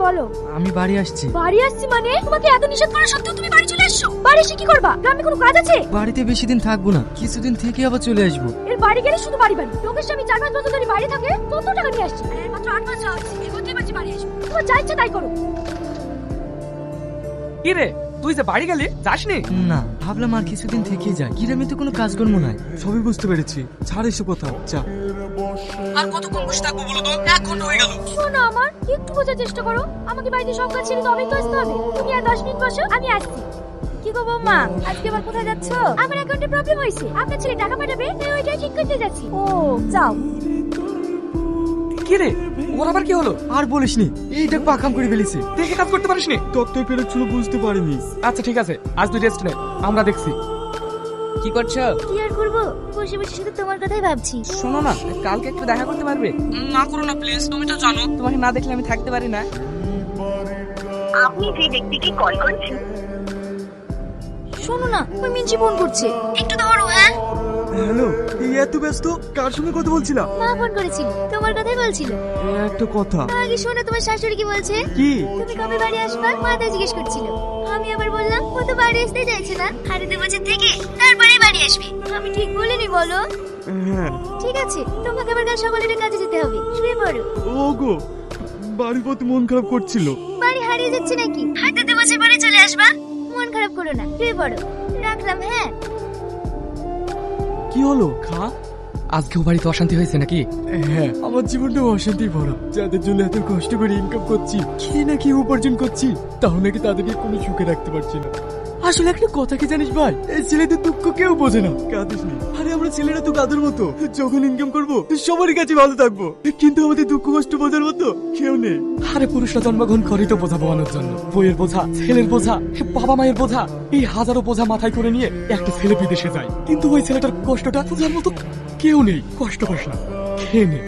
বলো। আমি বাড়ি আসছি। বাড়ি আসছি মানে? তোমাকে এত নিষেধ করা সত্ত্বেও তুমি বাড়ি চলে আসছো? বাড়ি এসে কি করবা? গ্রামে কোনো কাজ আছে? বাড়িতে বেশি দিন থাকবো না, কিছুদিন থেকে আবার চলে আসবো। এর বাড়ি গেলে শুধু বাড়ি বাড়ি। লোকের স্বামী 4-5 বছর ধরে বাইরে থাকে, কত টাকা নিয়ে আসছে? আর এর মাত্র 8 মাস যাচ্ছে, এর মধ্যেই বাড়ি আসবে। তোমার যা ইচ্ছা তাই করো। কি রে, তুই যে বাড়ি গেলি, যাসনি? না, ভাবলাম আর কিছুদিন থেকেই যাই। গ্রামে তো কোনো কাজকর্ম নাই। সবই বুঝতে পেরেছি, ছাড় এসব কথা, যা। আর কতক্ষণ বসে থাকবো বলো তো? 1 ঘন্টা হয়ে গেল। শোনো আমার, একটু বোঝার চেষ্টা করো। আমাকে বাড়িতে সব কাজ ছেড়ে তবেই তো আসতে হবে। তুমি আর 10 মিনিট বসো, আমি আসছি। কি গো বৌমা, আজকে আবার কোথায় যাচ্ছো? আমার অ্যাকাউন্টে প্রবলেম হয়েছে, আপনার ছেলে টাকা পাঠাবে, তাই ওইটাই ঠিক করতে যাচ্ছি। ও যাও। কি রে, ওর আবার কি হলো? আর বলিসনি, এইটা পাকাম করে ফেলেছে। দেখে কাজ করতে পারিসনি? তত্ত্বের পেরেছিল, বুঝতে পারিনি। আচ্ছা ঠিক আছে, আজ তুই রেস্ট নে, আমরা দেখছি। কি করছো? কি আর করবো, বসে বসে শুধু তোমার কথাই ভাবছি। শোনো না, কালকে একটু দেখা করতে পারবে? না করো না প্লিজ, তুমি তো জানো তোমাকে না দেখলে আমি থাকতে পারি না। আপনি যে ব্যক্তিকে কল করছেন। শোনো না, ওই মিঞ্চি ফোন করছে, একটু ধরো। হ্যাঁ হ্যালো, এই এত ব্যস্ত, কার সঙ্গে কথা বলছিলা? মা ফোন করেছিল, তোমার কথাই বলছিল। একটা কথা। আগে শোনো, তোমার শাশুড়ি কি বলছে? কি? তুমি কবে বাড়ি আসবা? মা তাই জিজ্ঞেস করছিল। আমি আবার বললাম ও তো বাড়ি আসতে চাইছে না, আরে 2 বছর থেকে তারপরে বাড়ি আসবে। আমি ঠিক বলিনি বলো? হ্যাঁ। ঠিক আছে, তোমাকে আবার কাল সকালে একটা কাজে যেতে হবে, শুয়ে পড়ো। ওগো, বাড়ির প্রতি মন খারাপ করছিল। বাড়ি হারিয়ে যাচ্ছে নাকি? হাতে 2 বছর পরে চলে আসবা। মন খারাপ করো না, শুয়ে পড়ো। রাখলাম। হ্যাঁ। কি হলো? খা, আজকেও বাড়িতে অশান্তি হয়েছে নাকি? হ্যাঁ, আমার জীবনটা অশান্তি ভরা। যাদের জন্য এত কষ্ট করে ইনকাম করছি, কি না কি উপার্জন করছি, তাও নাকি তাদেরকে কোনো সুখে রাখতে পারছি না। আসলে একটা কথা কি জানিস ভাই, এই ছেলেদের দুঃখ কেউ বোঝে না। কাঁদিস নি, আরে আমরা ছেলেরা তো কাদের মতো, যখন ইনকাম করবো সবারই কাছে ভালো থাকবো, কিন্তু আমাদের দুঃখ কষ্ট বোঝার মতো কেউ নেই। আরে পুরুষরা জন্মগ্রহণ করে তো বোঝা বওয়ানোর জন্য। বইয়ের বোঝা, ছেলের বোঝা, বাবা মায়ের বোঝা, এই হাজারো বোঝা মাথায় করে নিয়ে একটা ছেলে বিদেশে যায়, কিন্তু ওই ছেলেটার কষ্টটা বোঝার মতো কেউ নেই। কষ্ট পাস না, খেয়ে নে।